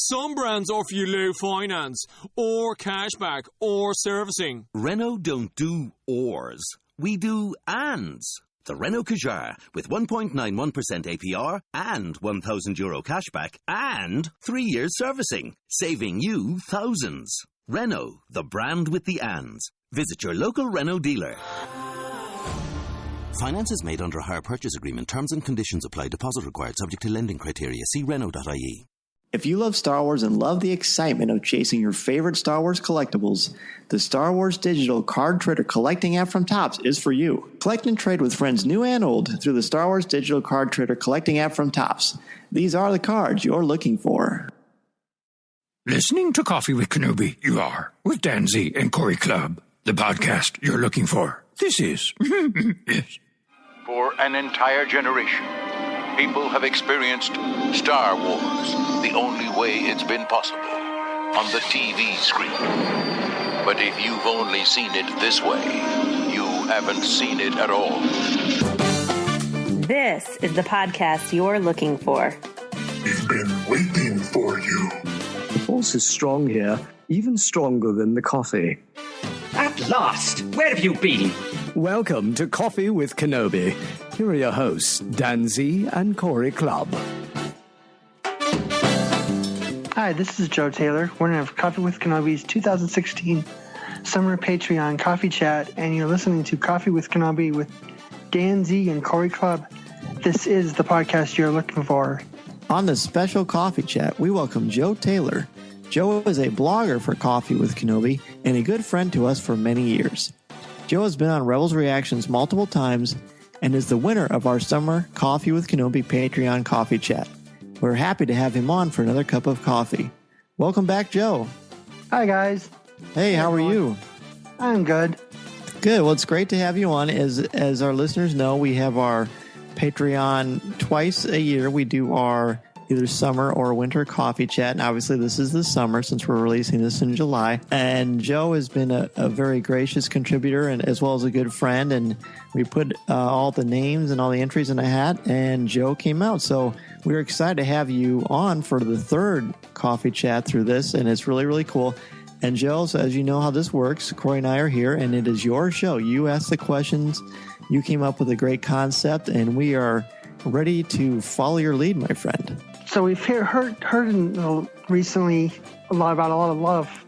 Some brands offer you low finance, or cashback, or servicing. Renault don't do ors. We do ands. The Renault Kadjar with 1.91% APR and €1,000 cashback and 3 years servicing, saving you thousands. Renault, the brand with the ands. Visit your local Renault dealer. Finance is made under a hire purchase agreement. Terms and conditions apply. Deposit required. Subject to lending criteria. See Renault.ie. If you love Star Wars and love the excitement of chasing your favorite Star Wars collectibles, the Star Wars Digital Card Trader Collecting app from Topps is for you. Collect and trade with friends new and old through the Star Wars Digital Card Trader Collecting app from Topps. These are the cards you're looking for. Listening to Coffee with Kenobi, you are, with Dan Z and Corey Clubb, the podcast you're looking for. This is. Yes. For an entire generation, people have experienced Star Wars the only way it's been possible, on the TV screen. But if you've only seen it this way, you haven't seen it at all. This is the podcast you're looking for. We've been waiting for you. The force is strong here, even stronger than the coffee. At last! Where have you been? Welcome to Coffee with Kenobi. Here are your hosts, Dan Z and Corey Clubb. Hi, this is Joe Taylor, winner of Coffee with Kenobi's 2016 Summer Patreon Coffee Chat, and you're listening to Coffee with Kenobi with Dan Z and Corey Clubb. This is the podcast you're looking for. On this special Coffee Chat, we welcome Joe Taylor. Joe is a blogger for Coffee with Kenobi and a good friend to us for many years. Joe has been on Rebels Reactions multiple times and is the winner of our Summer Coffee with Kenobi Patreon Coffee Chat. We're happy to have him on for another cup of coffee. Welcome back, Joe. Hi, guys. Hey, how are you? I'm good. Good. Well, it's great to have you on. As our listeners know, we have our Patreon twice a year. We do our either summer or winter coffee chat. And obviously, this is the summer since we're releasing this in July. And Joe has been a very gracious contributor and as well as a good friend. And we put all the names and all the entries in a hat, and Joe came out. So we're excited to have you on for the third coffee chat through this. And it's really, really cool. And Joe, so as you know how this works, Corey and I are here, and it is your show. You asked the questions. You came up with a great concept, and we are ready to follow your lead, my friend. So we've heard recently a lot of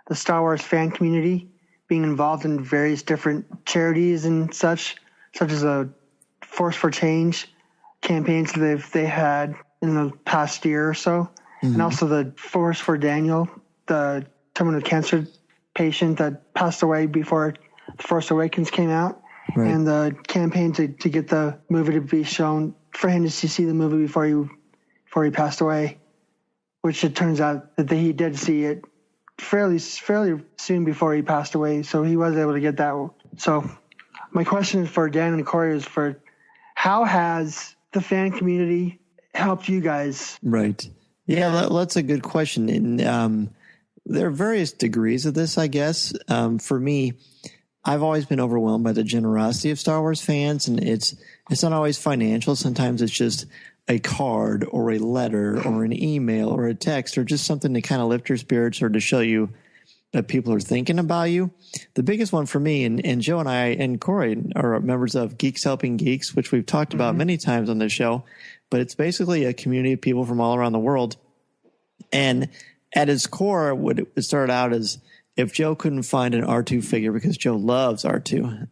the Star Wars fan community being involved in various different charities and such as a Force for Change campaigns that they had in the past year or so, and also the Force for Daniel, the terminal cancer patient that passed away before The Force Awakens came out, and the campaign to get the movie to be shown for him to see the movie before he passed away, which it turns out that he did see it fairly soon before he passed away, so he was able to get that. So my question for Dan and Corey is for how has the fan community helped you guys? Right. Yeah, that's a good question. And there are various degrees of this, I guess. For me, I've always been overwhelmed by the generosity of Star Wars fans, and it's not always financial. Sometimes it's just a card or a letter or an email or a text or just something to kind of lift your spirits or to show you that people are thinking about you. The biggest one for me, and Joe and I and Corey are members of Geeks Helping Geeks, which we've talked about many times on this show, but it's basically a community of people from all around the world. And at its core, what it started out as if Joe couldn't find an R2 figure, because Joe loves R2,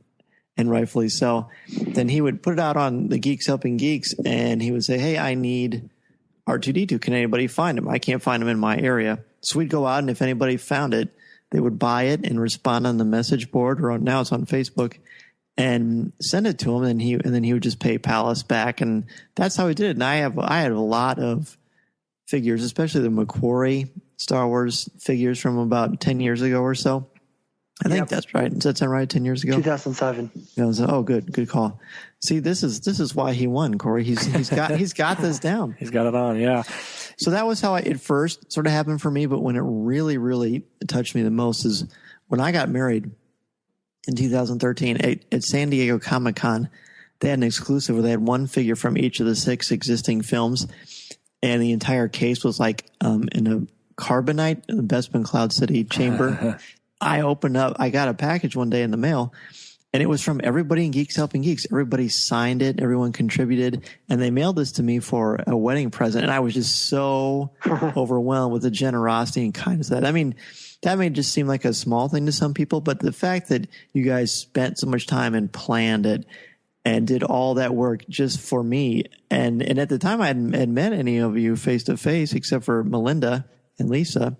and rightfully so, then he would put it out on the Geeks Helping Geeks, and he would say, hey, I need R2-D2. Can anybody find him? I can't find him in my area. So we'd go out, and if anybody found it, they would buy it and respond on the message board, or now it's on Facebook, and send it to him, and then he would just PayPal us back, and that's how he did it. And I had a lot of figures, especially the Macquarie Star Wars figures from about 10 years ago or so. I think that's right. Does that sound right? 10 years ago? 2007. Oh, good call. See, this is why he won, Corey. He's got this down. He's got it on, yeah. So that was how it first sort of happened for me. But when it really, really touched me the most is when I got married in 2013 at San Diego Comic-Con. They had an exclusive where they had one figure from each of the 6 existing films. and the entire case was like in a carbonite in the Bespin Cloud City chamber. I got a package one day in the mail, and it was from everybody in Geeks Helping Geeks. Everybody signed it. Everyone contributed, and they mailed this to me for a wedding present. And I was just so overwhelmed with the generosity and kindness of that. I mean, that may just seem like a small thing to some people, but the fact that you guys spent so much time and planned it and did all that work just for me. And at the time I hadn't met any of you face to face except for Melinda and Lisa.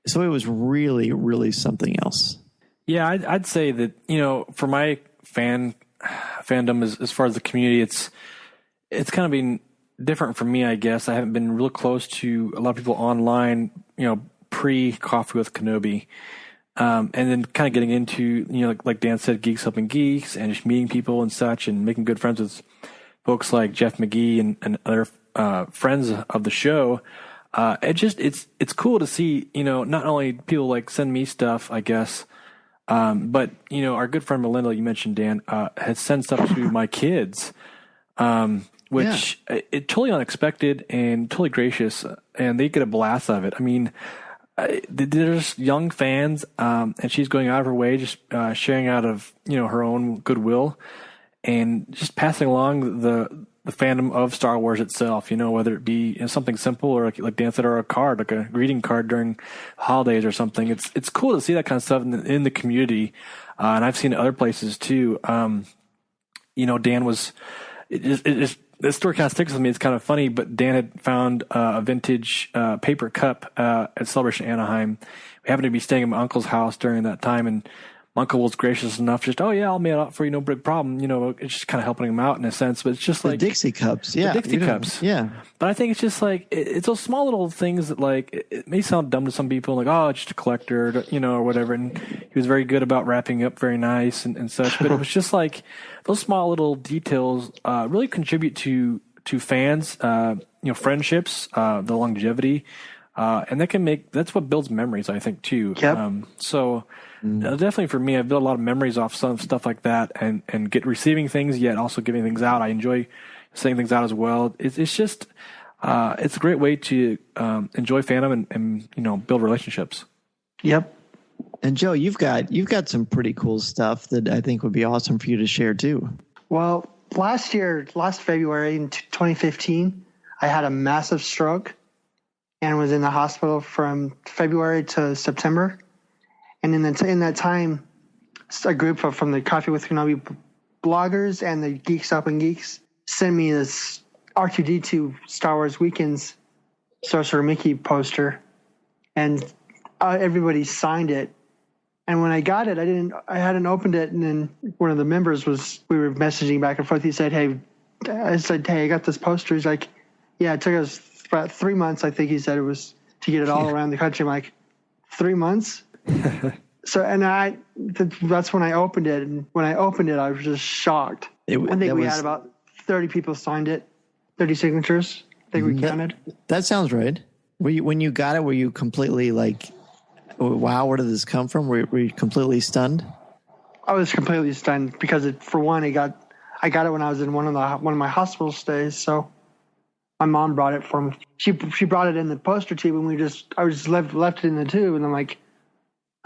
So it was really, really something else. Yeah, I'd say that, for my fandom as far as the community, it's kind of been different for me, I guess. I haven't been real close to a lot of people online, pre Coffee with Kenobi. And then kind of getting into, like Dan said, Geeks Helping Geeks and just meeting people and such and making good friends with folks like Jeff McGee and other friends of the show. It's cool to see, not only people like send me stuff, I guess, but, our good friend Melinda, you mentioned, Dan, has sent stuff to my kids, which it totally unexpected and totally gracious, and they get a blast out of it. I mean, there's young fans, and she's going out of her way, just sharing out of her own goodwill, and just passing along the fandom of Star Wars itself. Whether it be something simple or like Dan said, or a card, like a greeting card during holidays or something. It's cool to see that kind of stuff in the community, and I've seen it other places too. Dan was this story kind of sticks with me. It's kind of funny, but Dan had found a vintage paper cup at Celebration Anaheim. We happened to be staying at my uncle's house during that time, and my uncle was gracious enough, just, I'll mail it out for you, no big problem. It's just kind of helping him out in a sense, but it's just the like Dixie cups. Yeah. The Dixie cups. Yeah. But I think it's just like, it's those small little things that like, it may sound dumb to some people, like, it's just a collector, or whatever. And he was very good about wrapping up very nice and such. But it was just like those small little details, really contribute to fans, friendships, the longevity. And that's what builds memories, I think, too. Yep. Definitely for me, I've built a lot of memories off some stuff like that, and receiving things, yet also giving things out. I enjoy sending things out as well. It's just it's a great way to enjoy fandom and build relationships. Yep. And Joe, you've got some pretty cool stuff that I think would be awesome for you to share too. Well, last February in 2015, I had a massive stroke and was in the hospital from February to September. And in that time, a group from the Coffee with Kenobi bloggers and the Geeks Helping Geeks sent me this R2-D2 Star Wars Weekends Sorcerer Mickey poster, and everybody signed it. And when I got it, I hadn't opened it, and then one of the members we were messaging back and forth. He said, "Hey," I got this poster. He's like, "Yeah, it took us about 3 months." I think he said it was to get it all around the country. I'm like, 3 months? So, and that's when I opened it. And when I opened it, I was just shocked. I think we had about 30 people signed it, 30 signatures. I think we counted. That sounds right. When you got it, were you completely like, wow, where did this come from? Were you completely stunned? I was completely stunned because I got it when I was in one of my hospital stays. So my mom brought it for me. She brought it in the poster tube, and I just left it in the tube, and I'm like,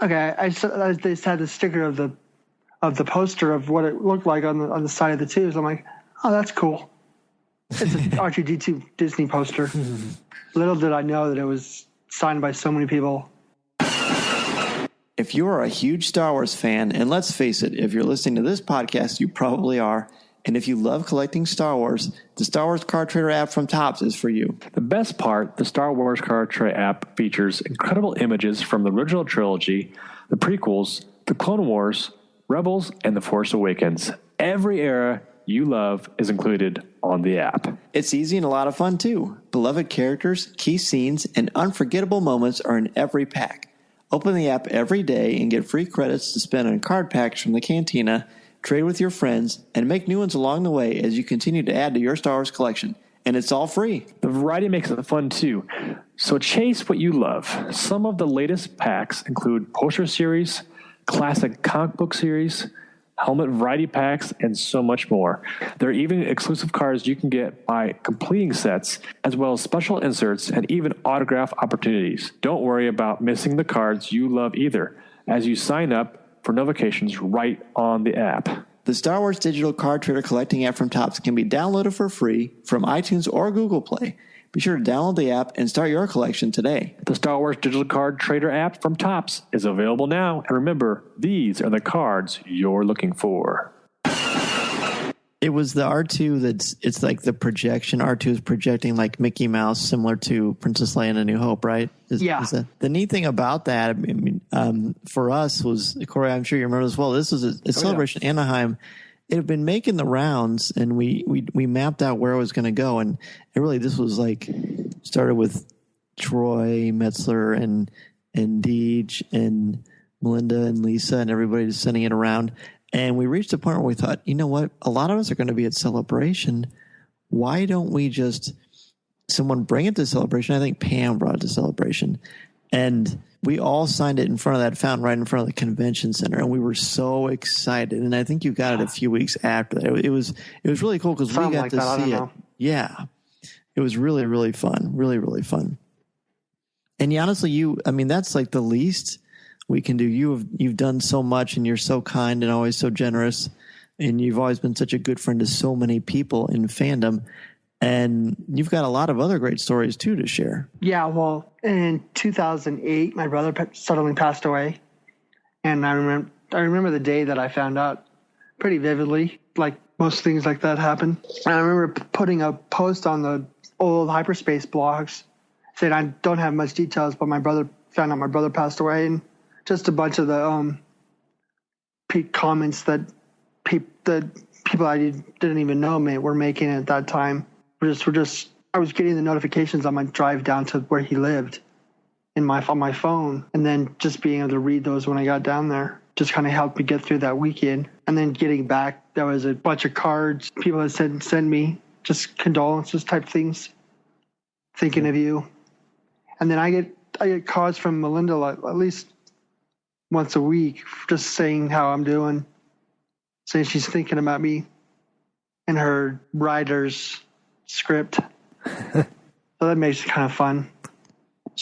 okay. I just had the sticker of the poster of what it looked like on the side of the tubes. I'm like, oh, that's cool. It's an R2-D2 Disney poster. Little did I know that it was signed by so many people. If you are a huge Star Wars fan, and let's face it, if you're listening to this podcast, you probably are. And if you love collecting Star Wars, the Star Wars Card Trader app from Topps is for you. The best part, the Star Wars Card Trader app features incredible images from the original trilogy, the prequels, the Clone Wars, Rebels, and The Force Awakens. Every era you love is included on the app. It's easy and a lot of fun, too. Beloved characters, key scenes, and unforgettable moments are in every pack. Open the app every day and get free credits to spend on card packs from the Cantina, trade with your friends, and make new ones along the way as you continue to add to your Star Wars collection. And it's all free. The variety makes it fun, too. So chase what you love. Some of the latest packs include poster series, classic comic book series, helmet variety packs, and so much more. There are even exclusive cards you can get by completing sets, as well as special inserts and even autograph opportunities. Don't worry about missing the cards you love either, as you sign up for notifications right on the app. The Star Wars digital card trader collecting app from Topps can be downloaded for free from iTunes or Google Play. Be sure to download the app and start your collection today. The Star Wars digital card trader app from Topps is available now. And remember, these are the cards you're looking for. It was the R2 it's like the projection. R2 is projecting like Mickey Mouse, similar to Princess Leia in A New Hope, right? The neat thing about that, I mean, for us was, Corey, I'm sure you remember as well, this was a celebration in Anaheim. It had been making the rounds, and we mapped out where it was going to go. And this was like, started with Troy Metzler and Deej and Melinda and Lisa and everybody just sending it around. And we reached a point where we thought, you know what? A lot of us are going to be at Celebration. Why don't we just someone bring it to Celebration? I think Pam brought it to Celebration. And we all signed it in front of that fountain right in front of the convention center. And we were so excited. And I think you got it a few weeks after that. It was really cool because we got to see it. Yeah. It was really, really fun. Really, really fun. And honestly, that's like the least we can do. You've done so much, and you're so kind and always so generous, and you've always been such a good friend to so many people in fandom, and you've got a lot of other great stories too to share. Yeah, well, in 2008, my brother suddenly passed away, and I remember the day that I found out pretty vividly. Like most things like that happen. And I remember putting a post on the old hyperspace blogs saying I don't have much details, but found out my brother passed away, and just a bunch of the comments that people I didn't even know were making at that time. I was getting the notifications on my drive down to where he lived on my phone, and then just being able to read those when I got down there just kind of helped me get through that weekend. And then getting back, there was a bunch of cards people had send me, just condolences type things, thinking of you. And then I get cards from Melinda at least once a week, just saying how I'm doing, saying she's thinking about me in her writer's script. So that makes it kind of fun.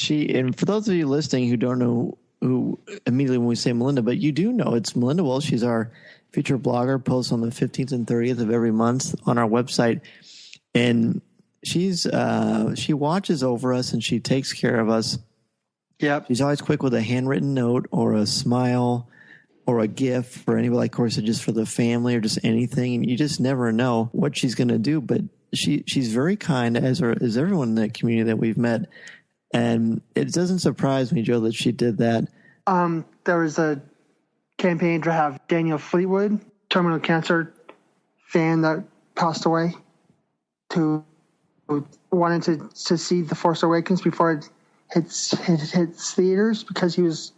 And for those of you listening who don't know who immediately when we say Melinda, but you do know it's Melinda Wells. She's our featured blogger, posts on the 15th and 30th of every month on our website. And she watches over us and she takes care of us. Yep. She's always quick with a handwritten note or a smile or a gift for anybody, like Corey said, just for the family or just anything. And you just never know what she's going to do. But she's very kind, as everyone in that community that we've met. And it doesn't surprise me, Joe, that she did that. There was a campaign to have Daniel Fleetwood, terminal cancer fan that passed away, who wanted to see The Force Awakens before it hits theaters, because he was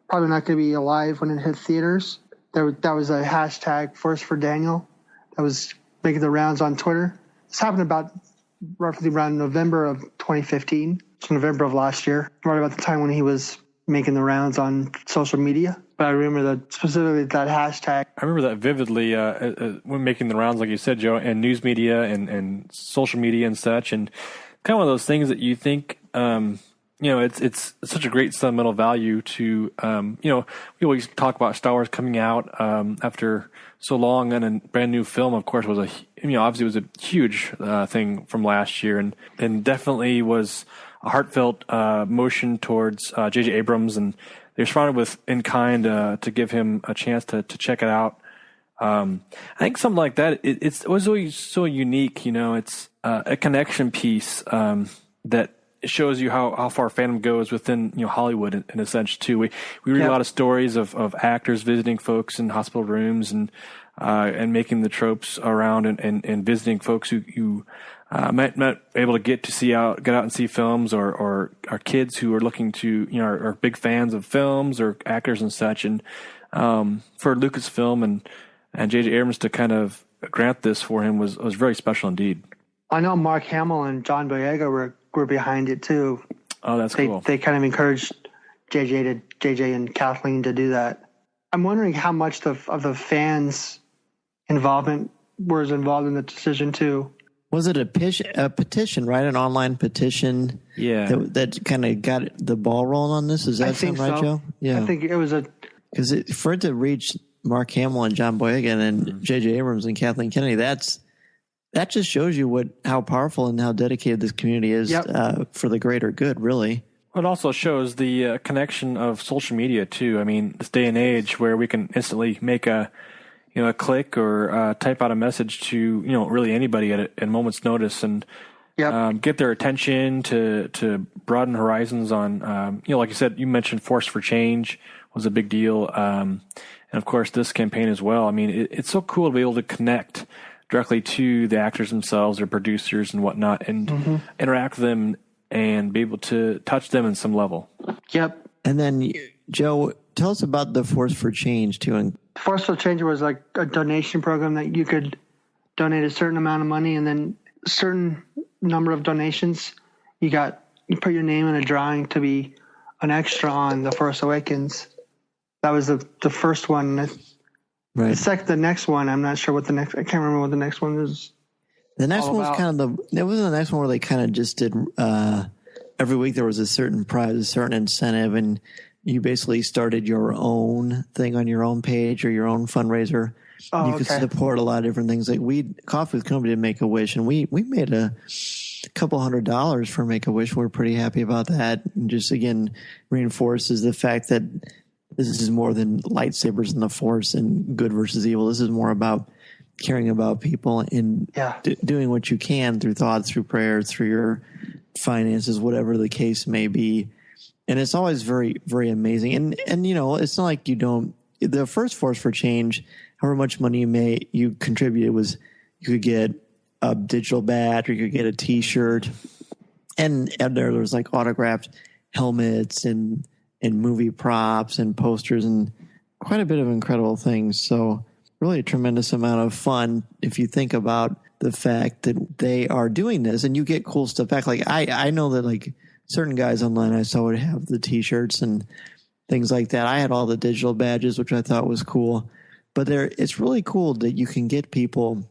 probably not going to be alive when it hit theaters. That was a hashtag First for Daniel that was making the rounds on Twitter. This happened roughly around November of 2015. It's November of last year, right about the time when he was making the rounds on social media. But I remember specifically that hashtag. I remember that vividly when making the rounds, like you said, Joe, and news media and social media and such, and kind of one of those things that you think, it's such a great sentimental value to, we always talk about Star Wars coming out after so long, and a brand new film, of course, was obviously was a huge thing from last year, and definitely was a heartfelt motion towards J.J. Abrams, and they responded with in kind to give him a chance to check it out. I think something like that, it was always so unique. It's a connection piece that shows you how far fandom goes within Hollywood in a sense too. We read a lot of stories of actors visiting folks in hospital rooms and making the tropes around and visiting folks who might not able to get out and see films, or are kids who are looking to are big fans of films or actors and such. And for Lucasfilm and J.J. Abrams to kind of grant this for him was very special indeed. I know Mark Hamill and John Boyega were behind it too. Oh, that's cool. They kind of encouraged JJ and Kathleen to do that. I'm wondering how much of the fans' involvement was involved in the decision too. Was it a petition, right? An online petition? Yeah. That kind of got the ball rolling on this? Is that sound right, Joe? Yeah. I think it was because for it to reach Mark Hamill and John Boyega and J.J. Abrams and Kathleen Kennedy, that just shows you how powerful and how dedicated this community is for the greater good, really. It also shows the connection of social media too. I mean, this day and age where we can instantly make a click or type out a message to really anybody at a moment's notice and get their attention to broaden horizons on like you said, you mentioned Force for Change was a big deal, and of course this campaign as well. I mean, it's so cool to be able to connect directly to the actors themselves or producers and whatnot, and interact with them and be able to touch them in some level. Yep. And then, Joe, tell us about the Force for Change, too. And Force for Change was like a donation program that you could donate a certain amount of money, and then a certain number of donations, you put your name in a drawing to be an extra on The Force Awakens. That was the first one. Right. The next one, I'm not sure what I can't remember what the next one was. The next one was it wasn't the next one where they kind of just did, every week there was a certain prize, a certain incentive, and you basically started your own thing on your own page or your own fundraiser. You could support a lot of different things. Like Coffee with Kenobi did Make-A-Wish, and we made a couple $100 for Make-A-Wish. We're pretty happy about that. And just, again, reinforces the fact that this is more than lightsabers and the Force and good versus evil. This is more about caring about people and doing what you can through thoughts, through prayers, through your finances, whatever the case may be. And it's always very, very amazing. And it's not like you don't. The first Force for Change, however much money you contributed, was you could get a digital badge or you could get a T-shirt, and there was like autographed helmets and movie props and posters and quite a bit of incredible things. So really a tremendous amount of fun if you think about the fact that they are doing this and you get cool stuff back. Like I know that like certain guys online I saw would have the T-shirts and things like that. I had all the digital badges, which I thought was cool. But it's really cool that you can get people,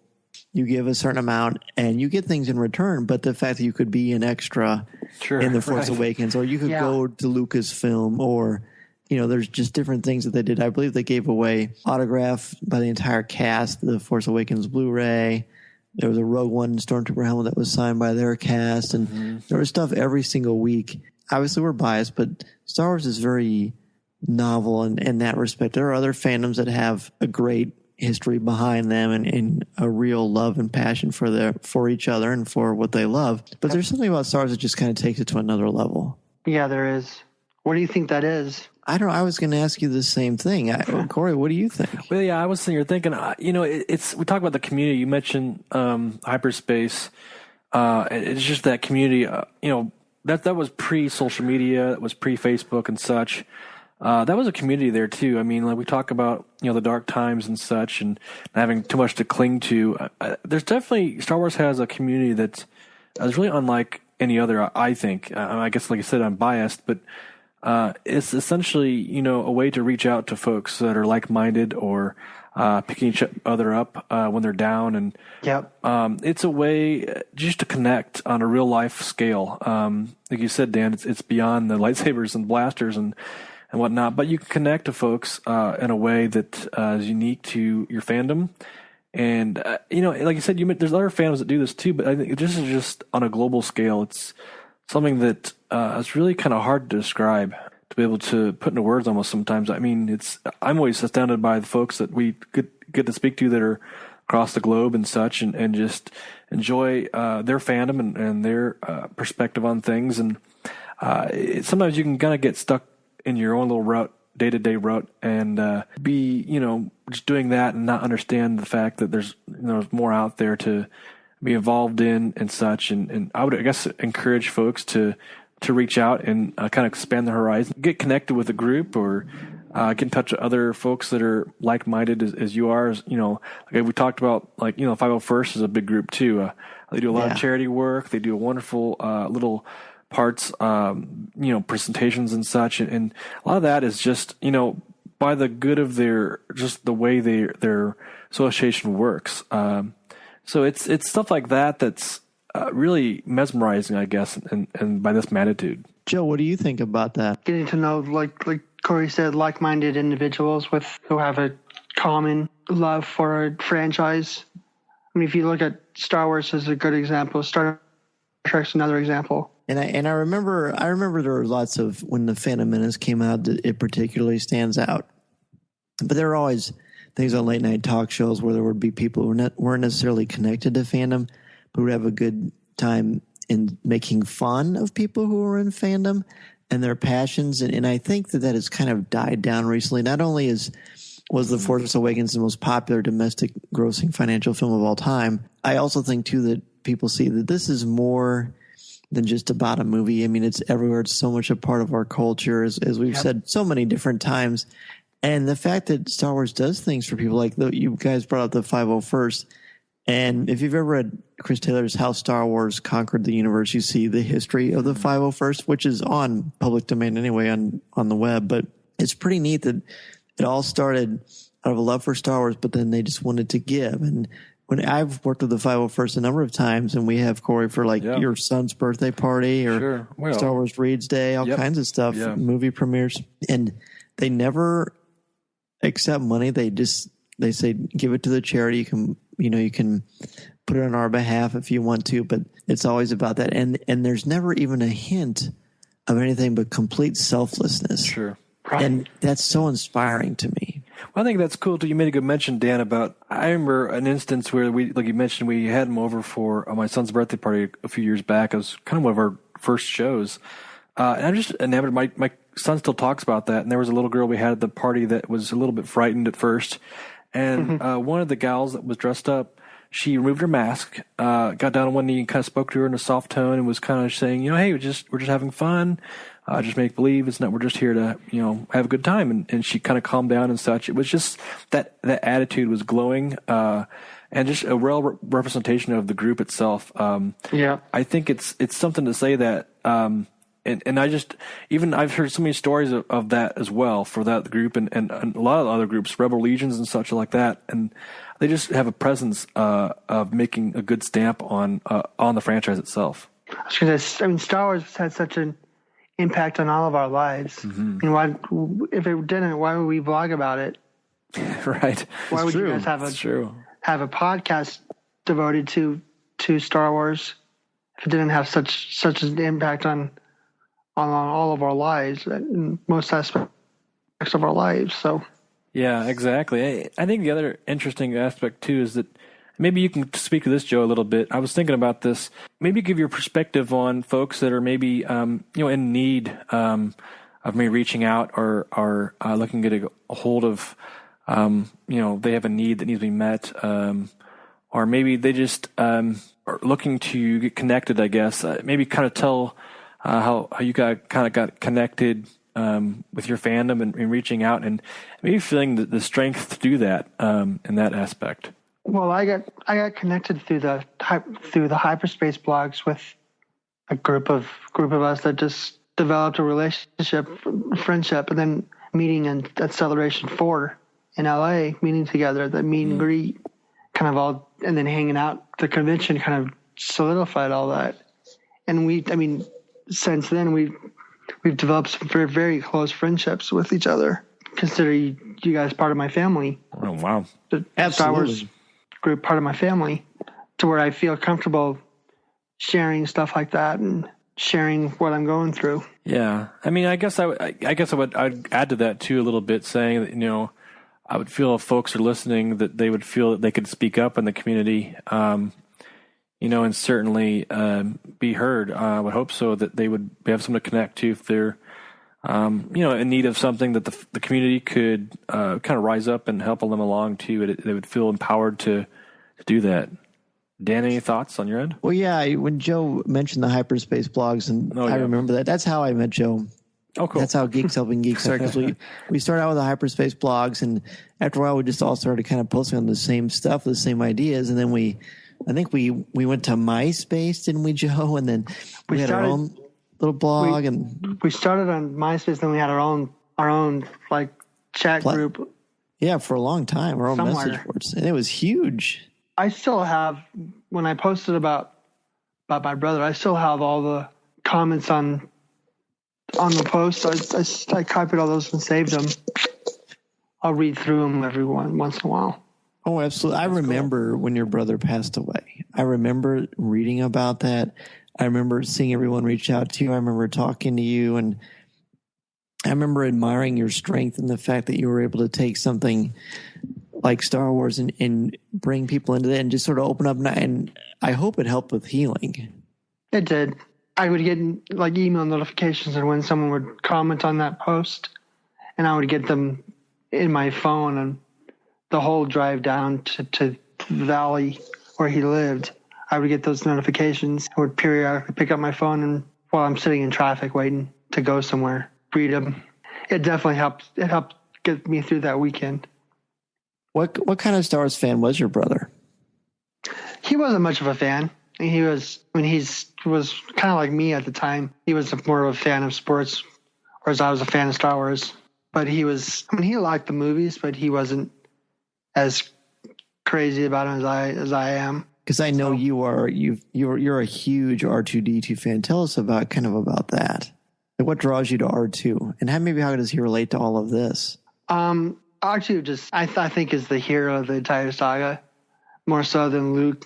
you give a certain amount and you get things in return. But the fact that you could be an extra in The Force Awakens, or you could go to Lucasfilm, or there's just different things that they did. I believe they gave away autograph by the entire cast, the Force Awakens Blu-ray. There was a Rogue One Stormtrooper helmet that was signed by their cast, and there was stuff every single week. Obviously, we're biased, but Star Wars is very novel in that respect. There are other fandoms that have a great history behind them and a real love and passion for each other and for what they love. But there's something about Star Wars that just kind of takes it to another level. Yeah, there is. What do you think that is? I don't know. I was going to ask you the same thing. Corey, what do you think? Well, yeah, I was sitting here thinking, we talk about the community. You mentioned hyperspace. It's just that community, that was pre-social media. That was pre-Facebook and such. That was a community there too. I mean, like we talk about, the dark times and such and not having too much to cling to. There's definitely, Star Wars has a community that's really unlike any other, I think. I guess, like I said, I'm biased, but it's essentially, a way to reach out to folks that are like-minded or picking each other up when they're down. And it's a way just to connect on a real-life scale. Like you said, Dan, it's beyond the lightsabers and blasters and whatnot, but you can connect to folks in a way that is unique to your fandom. And, like you said, there's other fandoms that do this too, but I think this is just on a global scale. It's something that is really kind of hard to describe, to be able to put into words almost sometimes. I mean, I'm always astounded by the folks that we get to speak to that are across the globe and such, and just enjoy their fandom and their perspective on things. And sometimes you can kind of get stuck in your own little route, day-to-day route, and be, just doing that and not understand the fact that there's more out there to be involved in and such. And I would, I guess, encourage folks to reach out and kind of expand their horizon, get connected with a group, or get in touch with other folks that are like-minded as you are. Like we talked about, 501st is a big group too. They do a lot of charity work. They do a wonderful little parts, presentations and such. And a lot of that is just, by the good of just the way their association works. So it's stuff like that that's really mesmerizing, I guess, and by this magnitude. Joe, what do you think about that? Getting to know, like Corey said, like-minded individuals who have a common love for a franchise. I mean, if you look at Star Wars as a good example, Star Trek's another example. And I remember there were lots of, when the Phantom Menace came out, it particularly stands out. But there were always things on late night talk shows where there would be people who weren't necessarily connected to fandom, but would have a good time in making fun of people who were in fandom and their passions. And I think that has kind of died down recently. Not only was The Force Awakens the most popular domestic grossing financial film of all time, I also think, too, that people see that this is more than just about a movie. I mean, it's everywhere. It's so much a part of our culture, as we've said so many different times. And the fact that Star Wars does things for people, like you guys brought up the 501st. And if you've ever read Chris Taylor's How Star Wars Conquered the Universe, you see the history of the 501st, which is on public domain anyway on the web. But it's pretty neat that it all started out of a love for Star Wars, but then they just wanted to give. And when I've worked with the 501st a number of times, and we have, Corey, for your son's birthday party or Star Wars Reads Day, all kinds of stuff, movie premieres, and they never accept money. They say, give it to the charity. You can put it on our behalf if you want to, but it's always about that. And there's never even a hint of anything but complete selflessness. Sure. Right. And that's so inspiring to me. Well, I think that's cool too. You made a good mention, Dan, about, I remember an instance where like you mentioned, we had him over for my son's birthday party a few years back. It was kind of one of our first shows. And I'm just enamored. My son still talks about that. And there was a little girl we had at the party that was a little bit frightened at first. And one of the gals that was dressed up, she removed her mask, got down on one knee and kind of spoke to her in a soft tone and was kind of saying, hey, we're just having fun. Just make believe. It's not, we're just here to, have a good time. And she kind of calmed down and such. It was just that attitude was glowing, and just a real representation of the group itself. I think it's something to say that, and I've heard so many stories of that as well for that group and a lot of other groups, Rebel Legions and such like that. And they just have a presence, of making a good stamp on the franchise itself. Star Wars has had such an impact on all of our lives. And if it didn't, why would we vlog about it? Right. Why would you guys have a podcast devoted to Star Wars if it didn't have such an impact on all of our lives, in most aspects of our lives? So yeah, exactly. I think the other interesting aspect too is that maybe you can speak to this, Joe, a little bit. I was thinking about this. Maybe give your perspective on folks that are maybe in need of maybe reaching out or are looking to get a hold of they have a need that needs to be met, or maybe they just are looking to get connected. I guess maybe kind of tell how you got connected with your fandom and reaching out, and maybe feeling the strength to do that in that aspect. Well, I got connected through the hyperspace blogs with a group of us that just developed a friendship, and then meeting at Celebration 4 in LA, meeting together, the meet and greet, kind of all, and then hanging out. The convention kind of solidified all that, and since then we've developed some very, very close friendships with each other. Consider you guys part of my family. Oh wow! The Star Wars group part of my family, to where I feel comfortable sharing stuff like that and sharing what I'm going through. Yeah, I guess I'd add to that too a little bit, saying that I would feel if folks are listening that they would feel that they could speak up in the community, and certainly be heard. I would hope so, that they would have someone to connect to if they're in need of something, that the community could kind of rise up and help them along too. They would feel empowered to do that. Dan, any thoughts on your end? Well, yeah, when Joe mentioned the hyperspace blogs, and I remember that. That's how I met Joe. Oh, cool. That's how Geeks Helping Geeks started. Because we started out with the hyperspace blogs, and after a while, we just all started kind of posting on the same stuff, the same ideas, and then I think we went to MySpace, didn't we, Joe? And then we had our own little blog, and we started on MySpace. Then we had our own like chat group. Yeah, for a long time, our own somewhere. message boards, and it was huge. I still have, when I posted about my brother, I still have all the comments on the post. I copied all those and saved them. I'll read through them every once in a while. Oh, absolutely. I remember when your brother passed away. I remember reading about that. I remember seeing everyone reach out to you. I remember talking to you, and I remember admiring your strength and the fact that you were able to take something like Star Wars and bring people into that and just sort of open up. And I hope it helped with healing. It did. I would get like email notifications, and when someone would comment on that post, and I would get them in my phone, and the whole drive down to the valley where he lived, I would get those notifications. I would periodically pick up my phone, and while I'm sitting in traffic waiting to go somewhere, read them. It definitely helped. It helped get me through that weekend. What kind of Star Wars fan was your brother? He wasn't much of a fan. He was kind of like me at the time. He was more of a fan of sports, whereas I was a fan of Star Wars. But he liked the movies, but he wasn't as crazy about them as I am. Because I know you're a huge R2-D2 fan. Tell us about that. Like, what draws you to R2, and how does he relate to all of this? R2 I think is the hero of the entire saga, more so than Luke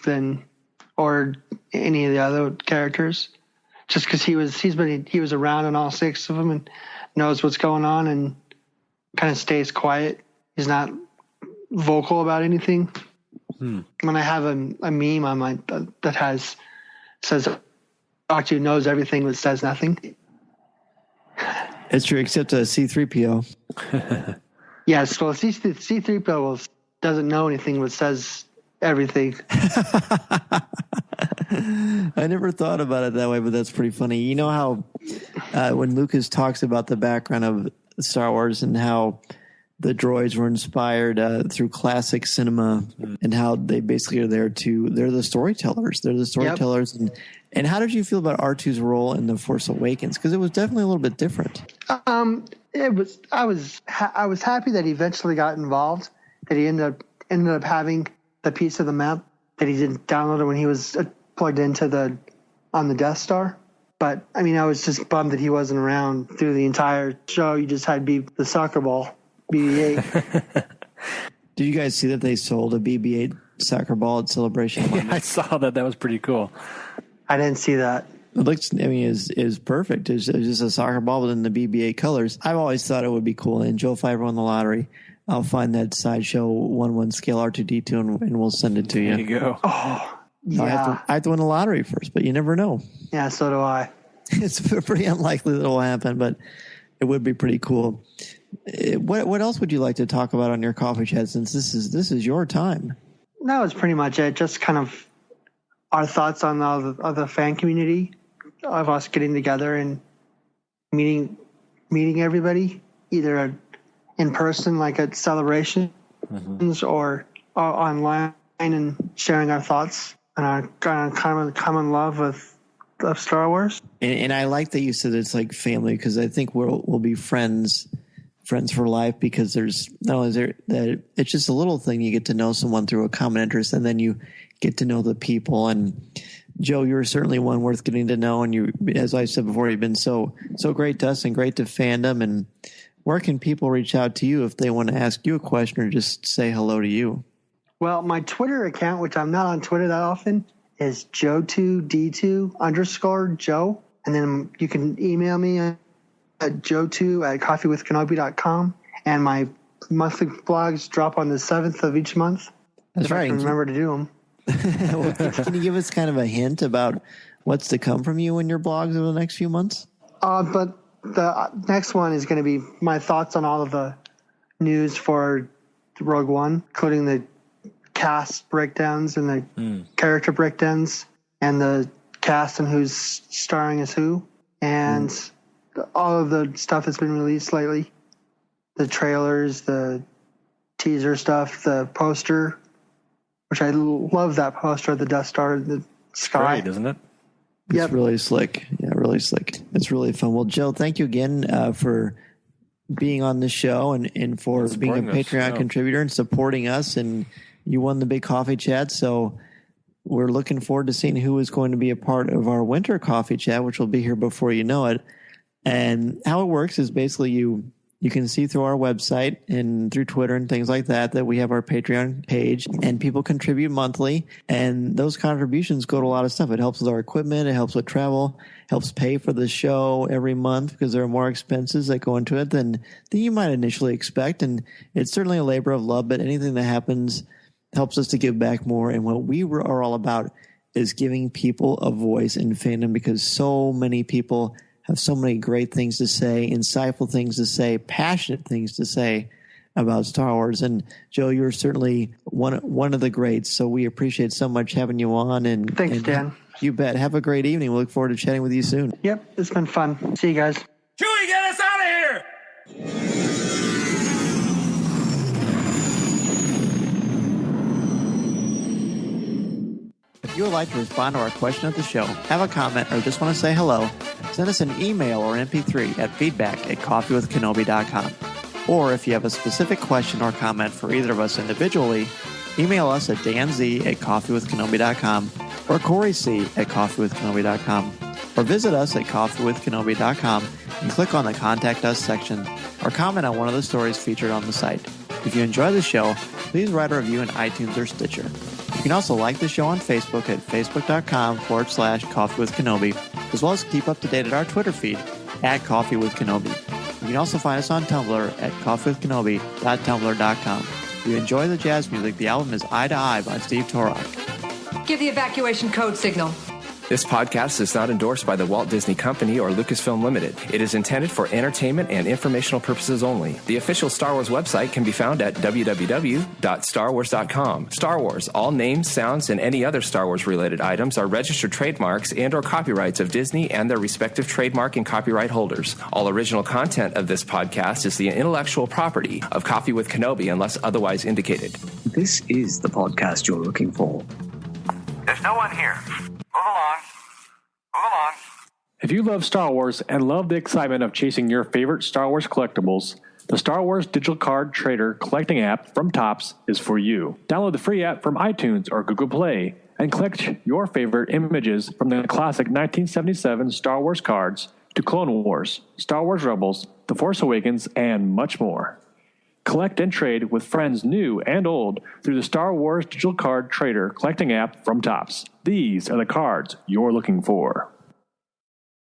or any of the other characters. Just because he was around in all 6 of them and knows what's going on and kind of stays quiet. He's not vocal about anything. When I have a meme on my that says R2 knows everything but says nothing. It's true, except a C-3PO. Yes, well, C-3PO doesn't know anything but says everything. I never thought about it that way, but that's pretty funny. You know how when Lucas talks about the background of Star Wars and how the droids were inspired through classic cinema and how they basically are they're the storytellers. They're the storytellers. Yep. And how did you feel about R2's role in The Force Awakens? Because it was definitely a little bit different. I was happy that he eventually got involved, that he ended up having the piece of the map that he didn't download it when he was plugged into on the Death Star. But I mean, I was just bummed that he wasn't around through the entire show. You just had the soccer ball, BB-8. Did you guys see that they sold a BB-8 soccer ball at Celebration? Yeah, I saw that. That was pretty cool. I didn't see that. It looks, is perfect. It's just a soccer ball within the BB-8 colors. I've always thought it would be cool. And Joe, if I ever won the lottery, I'll find that Sideshow 1/1 scale R2-D2 and we'll send it to you. There you go. Oh, yeah. I have to win the lottery first, but you never know. Yeah, so do I. It's pretty unlikely that it will happen, but it would be pretty cool. What else would you like to talk about on your coffee chat, since this is your time? That was pretty much it. Just kind of our thoughts on the fan community of us getting together and meeting everybody, either in person, like at celebrations, or online, and sharing our thoughts and our common love of Star Wars. And I like that you said it's like family, because I think we'll be friends for life, because there's not only that it's just a little thing, you get to know someone through a common interest, and then you get to know the people. And Joe, you're certainly one worth getting to know, and you, as I said before, you've been so great to us and great to fandom. And where can people reach out to you if they want to ask you a question or just say hello to you? Well, my Twitter account, which I'm not on Twitter that often, is Joe2D2_Joe. And then you can email me at joe2@coffeewithkenobi.com. And my monthly blogs drop on the 7th of each month. That's right. I can remember to do them. Well, can you give us kind of a hint about what's to come from you in your blogs over the next few months? But the next one is going to be my thoughts on all of the news for Rogue One, including the cast breakdowns and the character breakdowns and the cast and who's starring as who, and all of the stuff that's been released lately, the trailers, the teaser stuff, the poster, which I love that poster of the Death Star in the sky. Great, isn't it? It's really slick. Yeah, really slick. It's really fun. Well, Joe, thank you again for being on the show and for being a Patreon contributor and supporting us. And you won the big coffee chat. So we're looking forward to seeing who is going to be a part of our winter coffee chat, which will be here before you know it. And how it works is basically you can see through our website and through Twitter and things like that we have our Patreon page, and people contribute monthly, and those contributions go to a lot of stuff. It helps with our equipment, it helps with travel, helps pay for the show every month because there are more expenses that go into it than you might initially expect. And it's certainly a labor of love, but anything that happens helps us to give back more. And what we are all about is giving people a voice in fandom, because so many people have so many great things to say, insightful things to say, passionate things to say about Star Wars. And Joe, you're certainly one of the greats. So we appreciate so much having you on. And thanks, Dan. You bet. Have a great evening. We look forward to chatting with you soon. Yep, it's been fun. See you guys. Chewie, get us out of here! If you would like to respond to our question of the show, have a comment, or just want to say hello, send us an email or MP3 at feedback@coffeewithkenobi.com. Or if you have a specific question or comment for either of us individually, email us at danz@coffeewithkenobi.com or coryc@coffeewithkenobi.com, or visit us at coffeewithkenobi.com and click on the Contact Us section, or comment on one of the stories featured on the site. If you enjoy the show, please write a review in iTunes or Stitcher. You can also like the show on Facebook at facebook.com/coffeewithkenobi, as well as keep up to date at our Twitter feed at Coffee with Kenobi. You can also find us on Tumblr at coffeewithkenobi.tumblr.com. If you enjoy the jazz music, the album is Eye to Eye by Steve Torok. Give the evacuation code signal. This podcast is not endorsed by the Walt Disney Company or Lucasfilm Limited. It is intended for entertainment and informational purposes only. The official Star Wars website can be found at www.starwars.com. Star Wars, all names, sounds, and any other Star Wars-related items are registered trademarks and or copyrights of Disney and their respective trademark and copyright holders. All original content of this podcast is the intellectual property of Coffee with Kenobi unless otherwise indicated. This is the podcast you're looking for. There's no one here. Move along. If you love Star Wars and love the excitement of chasing your favorite Star Wars collectibles, the Star Wars Digital Card Trader collecting app from Topps is for you. Download the free app from iTunes or Google Play and collect your favorite images from the classic 1977 Star Wars cards to Clone Wars, Star Wars Rebels, The Force Awakens, and much more. Collect and trade with friends new and old through the Star Wars Digital Card Trader collecting app from Topps. These are the cards you're looking for.